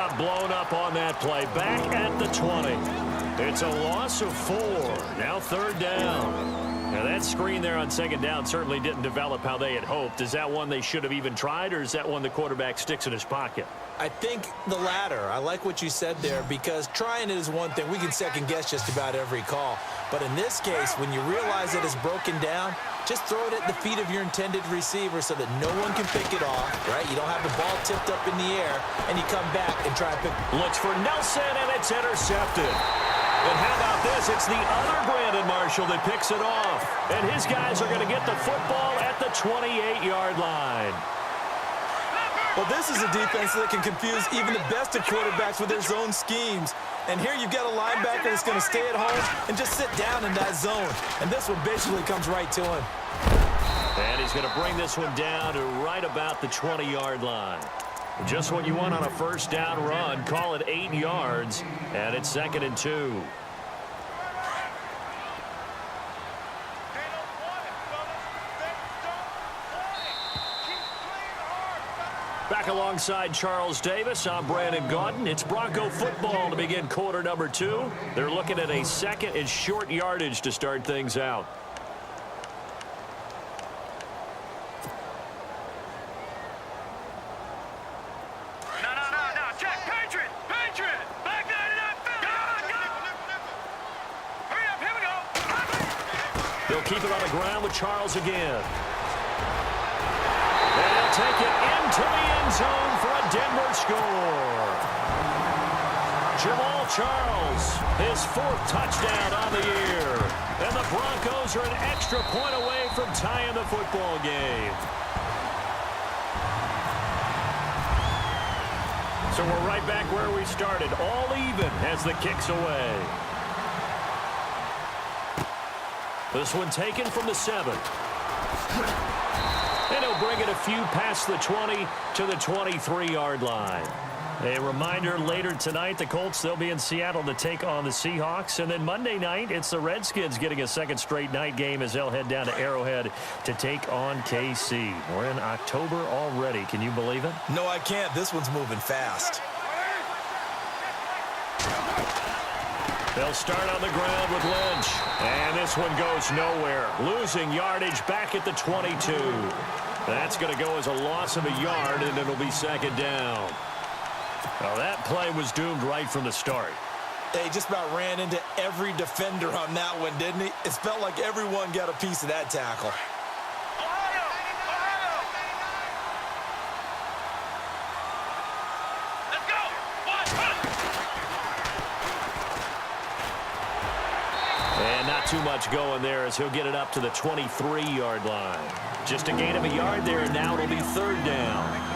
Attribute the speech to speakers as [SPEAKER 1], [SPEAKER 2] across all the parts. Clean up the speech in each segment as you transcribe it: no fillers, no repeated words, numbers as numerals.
[SPEAKER 1] got blown up on that play. Back at the 20. It's a loss of 4. Now third down. Now that screen there on second down certainly didn't develop how they had hoped. Is that one they should have even tried, or is that one the quarterback sticks in his pocket?
[SPEAKER 2] I think the latter. I like what you said there, because trying it is one thing. We can second guess just about every call. But in this case, when you realize that it's broken down, just throw it at the feet of your intended receiver so that no one can pick it off, right? You don't have the ball tipped up in the air, and you come back and try to pick.
[SPEAKER 1] Looks for Nelson, and it's intercepted. And how about this? It's the other Brandon Marshall that picks it off. And his guys are going to get the football at the 28-yard line.
[SPEAKER 2] Well, this is a defense that can confuse even the best of quarterbacks with their zone schemes. And here you've got a linebacker that's going to stay at home and just sit down in that zone. And this one basically comes right to him.
[SPEAKER 1] And he's going to bring this one down to right about the 20-yard line. Just what you want on a first down run. Call it 8 yards, and it's 2nd and 2. Back alongside Charles Davis, I'm Brandon Gaudin. It's Bronco football to begin quarter number 2. They're looking at a second and short yardage to start things out. They'll keep it on the ground with Charles again. They'll take it into the end zone for a Denver score. Jamal Charles, his 4th touchdown on the year. And the Broncos are an extra point away from tying the football game. So we're right back where we started, all even as the kick's away. This one taken from the 7. And he'll bring it a few past the 20 to the 23-yard line. A reminder, later tonight, the Colts, they'll be in Seattle to take on the Seahawks. And then Monday night, it's the Redskins getting a second straight night game as they'll head down to Arrowhead to take on KC. We're in October already. Can you believe it?
[SPEAKER 2] No, I can't. This one's moving fast.
[SPEAKER 1] They'll start on the ground with Lynch. And this one goes nowhere. Losing yardage back at the 22. That's going to go as a loss of a yard, and it'll be 2nd down. Well, that play was doomed right from the start.
[SPEAKER 2] He just about ran into every defender on that one, didn't he? It felt like everyone got a piece of that tackle.
[SPEAKER 1] And not too much going there as he'll get it up to the 23-yard line. Just a gain of a yard there, and now it'll be 3rd down.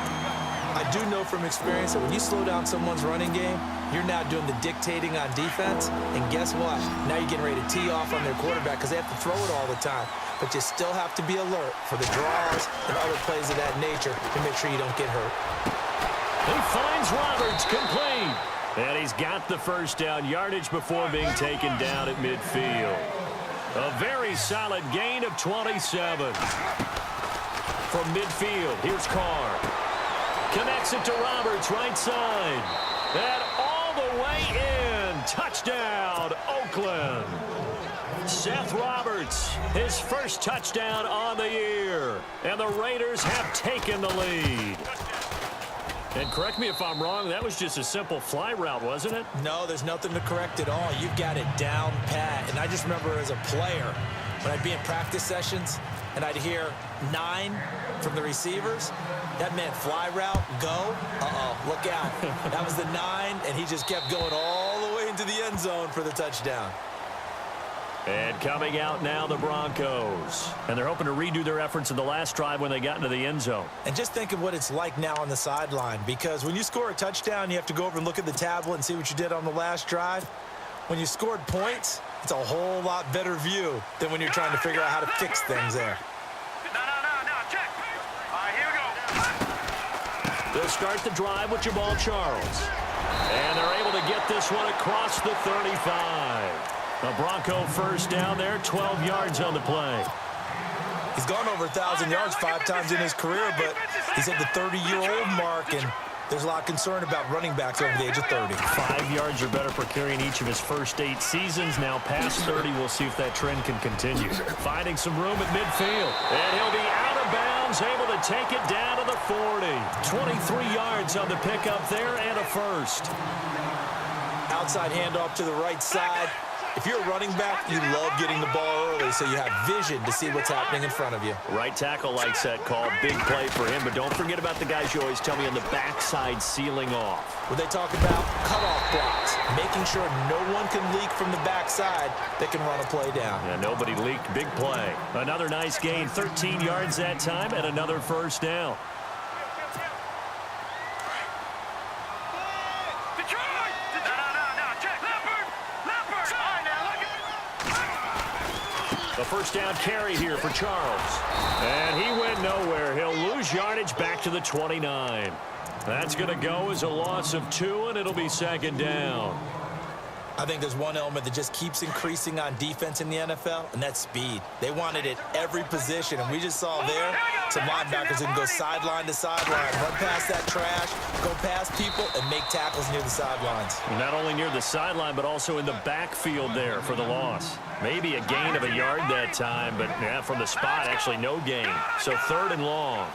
[SPEAKER 2] I do know from experience that when you slow down someone's running game, you're now doing the dictating on defense. And guess what? Now you're getting ready to tee off on their quarterback because they have to throw it all the time. But you still have to be alert for the draws and other plays of that nature to make sure you don't get hurt.
[SPEAKER 1] He finds Roberts complete. And he's got the first down yardage before being taken down at midfield. A very solid gain of 27. From midfield, here's Carr. Connects it to Roberts, right side. And all the way in. Touchdown, Oakland. Seth Roberts, his first touchdown on the year. And the Raiders have taken the lead. And correct me if I'm wrong, that was just a simple fly route, wasn't it?
[SPEAKER 2] No, there's nothing to correct at all. You've got it down pat. And I just remember as a player, when I'd be in practice sessions and I'd hear 9 from the receivers, that meant fly route, go. Uh-oh, look out. That was the 9, and he just kept going all the way into the end zone for the touchdown.
[SPEAKER 1] And coming out now, the Broncos. And they're hoping to redo their efforts in the last drive when they got into the end zone.
[SPEAKER 2] And just think of what it's like now on the sideline, because when you score a touchdown, you have to go over and look at the tablet and see what you did on the last drive. When you scored points, it's a whole lot better view than when you're trying to figure out how to fix things there.
[SPEAKER 3] No, check. All right, here we go.
[SPEAKER 1] They'll start the drive with Jamal Charles. And they're able to get this one across the 35. A Bronco first down there, 12 yards on the play.
[SPEAKER 2] He's gone over 1,000 yards 5 times in his career, but he's at the 30-year-old mark, and There's a lot of concern about running backs over the age of 30.
[SPEAKER 1] 5 yards or better per carry in each of his first 8 seasons. Now past 30, we'll see if that trend can continue. Finding some room at midfield. And he'll be out of bounds, able to take it down to the 40. 23 yards on the pickup there and a first.
[SPEAKER 2] Outside handoff to the right side. If you're a running back, you love getting the ball early so you have vision to see what's happening in front of you.
[SPEAKER 1] Right tackle likes that call. Big play for him, but don't forget about the guys you always tell me on the backside sealing off.
[SPEAKER 2] When they talk about cutoff blocks, making sure no one can leak from the backside that can run a play down.
[SPEAKER 1] Yeah, nobody leaked. Big play. Another nice gain. 13 yards that time and another first down. The first down carry here for Charles. And he went nowhere. He'll lose yardage back to the 29. That's going to go as a loss of 2, and it'll be second down.
[SPEAKER 2] I think there's one element that just keeps increasing on defense in the NFL, and that's speed. They want it at every position, and we just saw there some linebackers who can go sideline to sideline, run past that trash, go past people, and make tackles near the sidelines.
[SPEAKER 1] Not only near the sideline, but also in the backfield there for the loss. Maybe a gain of a yard that time, but yeah, from the spot, actually no gain. So 3rd and long.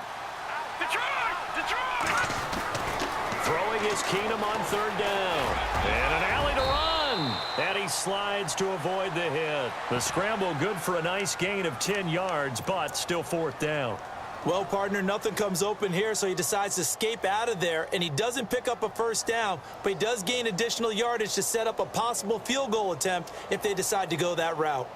[SPEAKER 1] Throwing is Keenum on 3rd down. And an alley to run. And he slides to avoid the hit. The scramble good for a nice gain of 10 yards, but still 4th down.
[SPEAKER 2] Well, partner, nothing comes open here, so he decides to escape out of there, and he doesn't pick up a first down, but he does gain additional yardage to set up a possible field goal attempt if they decide to go that route.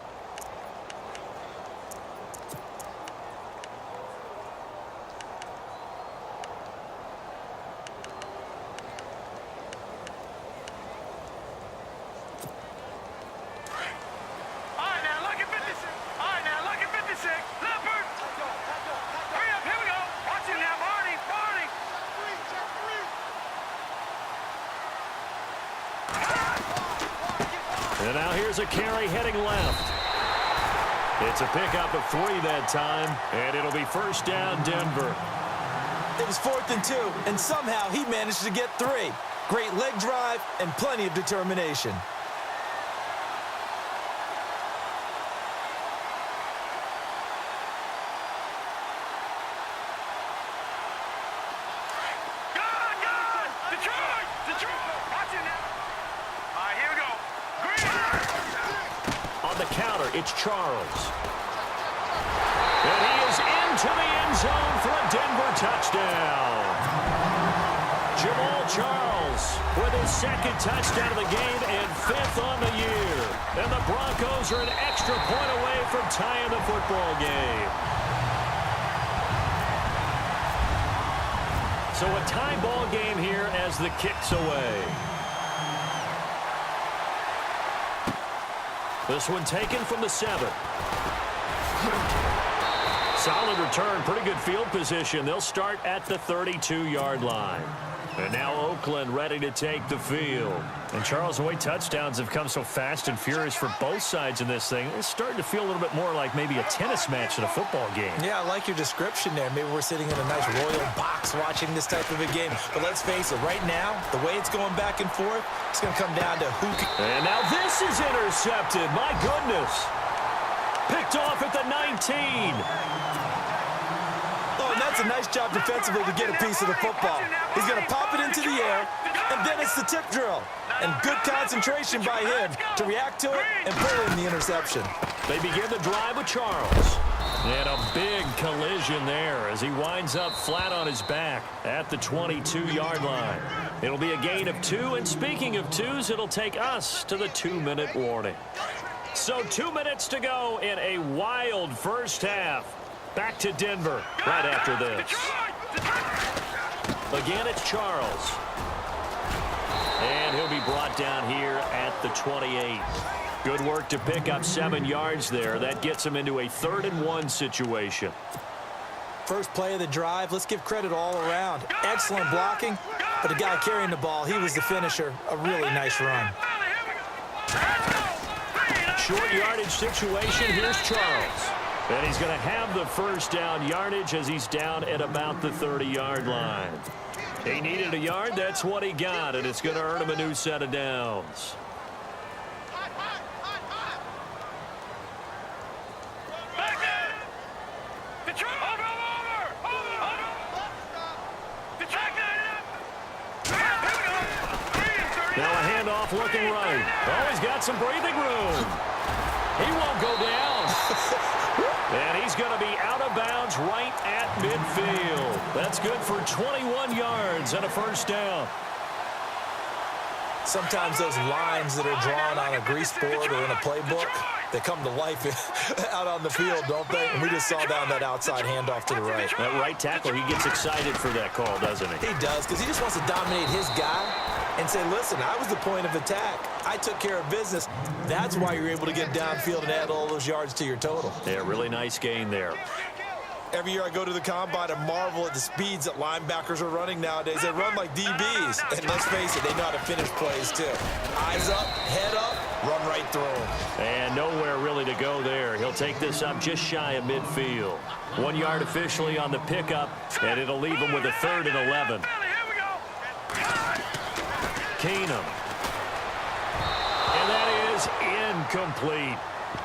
[SPEAKER 1] And now here's a carry heading left. It's a pickup of 3 that time, and it'll be first down Denver.
[SPEAKER 2] It was 4th and 2, and somehow he managed to get 3. Great leg drive and plenty of determination.
[SPEAKER 1] It's Charles. And he is into the end zone for a Denver touchdown. Jamal Charles with his 2nd touchdown of the game and 5th on the year. And the Broncos are an extra point away from tying the football game. So a tie ball game here as the kick's away. This one taken from the 7. Solid return, pretty good field position. They'll start at the 32-yard line. And now Oakland ready to take the field. And Charles, the way touchdowns have come so fast and furious for both sides in this thing, it's starting to feel a little bit more like maybe a tennis match in a football game.
[SPEAKER 2] Yeah, I like your description there. Maybe we're sitting in a nice royal box watching this type of a game. But let's face it, right now, the way it's going back and forth, it's going to come down to who can...
[SPEAKER 1] And now this is intercepted. My goodness. Picked off at the 19.
[SPEAKER 2] Oh, and that's a nice job defensively to get a piece of the football. He's going to pop it into the air, and then it's the tip drill. And good concentration by him to react to it and pull in the interception.
[SPEAKER 1] They begin the drive with Charles. And a big collision there as he winds up flat on his back at the 22-yard line. It'll be a gain of 2, and speaking of 2s, it'll take us to the 2-minute warning. So 2 minutes to go in a wild first half. Back to Denver right after this. Again, it's Charles. And he'll be brought down here at the 28. Good work to pick up 7 yards there. That gets him into a 3rd and 1 situation.
[SPEAKER 2] First play of the drive, let's give credit all around. Excellent blocking, but the guy carrying the ball, he was the finisher. A really nice run.
[SPEAKER 1] Short yardage situation. Here's Charles. And he's going to have the first down yardage as he's down at about the 30-yard line. He needed a yard. That's what he got, and it's going to earn him a new set of downs. Now a handoff looking right. Oh, he's got some breathing room. He won't go down. And he's going to be out of bounds right at midfield. That's good for 21 yards and a first down.
[SPEAKER 2] Sometimes those lines that are drawn on a grease board or in a playbook, they come to life out on the field, don't they? And we just saw down that outside handoff to the right.
[SPEAKER 1] That right tackle, he gets excited for that call, doesn't he?
[SPEAKER 2] He does, because he just wants to dominate his guy and say, listen, I was the point of attack. I took care of business. That's why you're able to get downfield and add all those yards to your total.
[SPEAKER 1] Yeah, really nice gain there.
[SPEAKER 2] Every year I go to the combine and marvel at the speeds that linebackers are running nowadays. They run like DBs. And let's face it, they know how to finish plays too. Eyes up, head up, run right through them.
[SPEAKER 1] And nowhere really to go there. He'll take this up just shy of midfield. 1 yard officially on the pickup, and it'll leave him with a 3rd and 11. Keenum. And that is incomplete.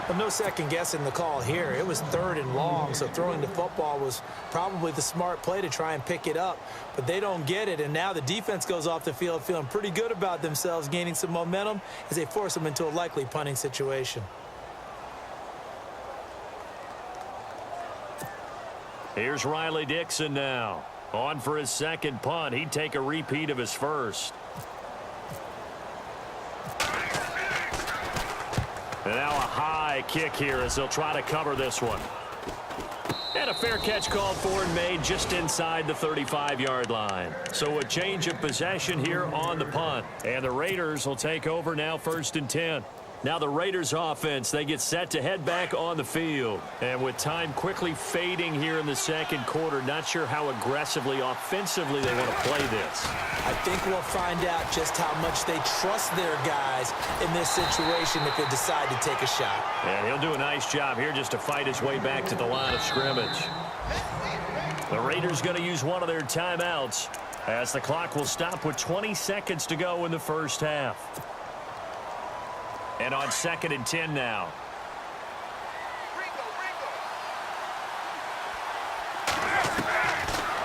[SPEAKER 2] Well, no second guessing the call here. It was 3rd and long, so throwing the football was probably the smart play to try and pick it up. But they don't get it, and now the defense goes off the field feeling pretty good about themselves, gaining some momentum as they force them into a likely punting situation.
[SPEAKER 1] Here's Riley Dixon now. On for his second punt. He'd take a repeat of his first. And now a high kick here as they'll try to cover this one. And a fair catch called for and made just inside the 35-yard line. So a change of possession here on the punt. And the Raiders will take over now 1st and 10. Now the Raiders offense, they get set to head back on the field. And with time quickly fading here in the second quarter, not sure how aggressively, offensively they want to play this.
[SPEAKER 2] I think we'll find out just how much they trust their guys in this situation if they decide to take a shot.
[SPEAKER 1] And he'll do a nice job here just to fight his way back to the line of scrimmage. The Raiders going to use one of their timeouts as the clock will stop with 20 seconds to go in the first half. And on 2nd and 10 now.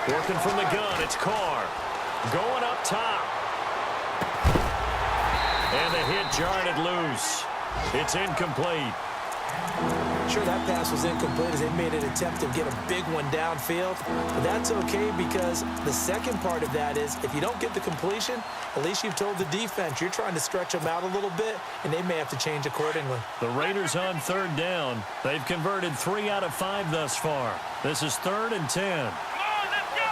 [SPEAKER 1] Working from the gun, it's Carr. Going up top. And the hit jarred it loose. It's incomplete.
[SPEAKER 2] Sure, that pass was incomplete as they made an attempt to get a big one downfield. But that's okay because the second part of that is if you don't get the completion, at least you've told the defense you're trying to stretch them out a little bit, and they may have to change accordingly.
[SPEAKER 1] The Raiders on 3rd down. They've converted 3 out of 5 thus far. This is 3rd and 10.
[SPEAKER 3] Come on, let's go!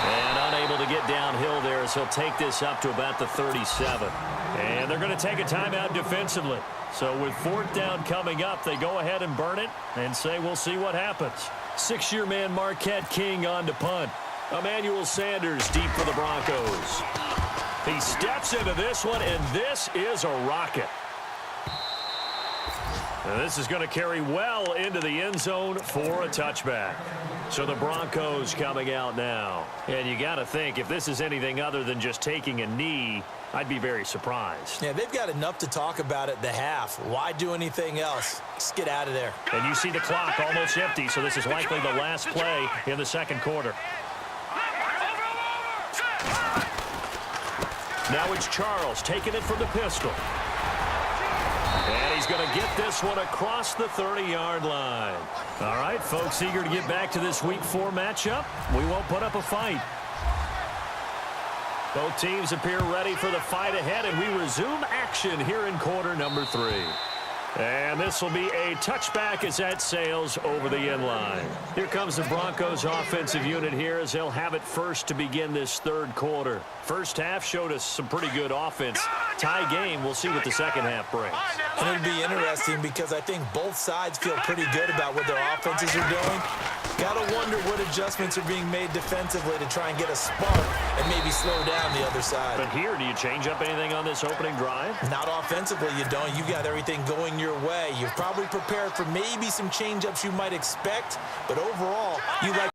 [SPEAKER 1] And unable to get downhill there as he'll take this up to about the 37. And they're going to take a timeout defensively. So with 4th down coming up, they go ahead and burn it and say we'll see what happens. 6-year man Marquette King on to punt. Emmanuel Sanders deep for the Broncos. He steps into this one, and this is a rocket. And this is going to carry well into the end zone for a touchback. So the Broncos coming out now. And you got to think, if this is anything other than just taking a knee, I'd be very surprised.
[SPEAKER 2] Yeah, they've got enough to talk about at the half. Why do anything else? Just get out of there.
[SPEAKER 1] And you see the clock almost empty, so this is likely the last play in the second quarter. Now it's Charles taking it from the pistol. And he's going to get this one across the 30-yard line. All right, folks, eager to get back to this Week 4 matchup. We won't put up a fight. Both teams appear ready for the fight ahead, and we resume action here in quarter number 3. And this will be a touchback as that sails over the end line. Here comes the Broncos offensive unit here as they'll have it first to begin this third quarter. First half showed us some pretty good offense. Tie game, we'll see what the second half brings.
[SPEAKER 2] And it'll be interesting because I think both sides feel pretty good about what their offenses are doing. Got to wonder what adjustments are being made defensively to try and get a spark and maybe slow down the other side.
[SPEAKER 1] But here, do you change up anything on this opening drive?
[SPEAKER 2] Not offensively, you don't. You got everything going your way. You've probably prepared for maybe some change-ups you might expect, but overall, you like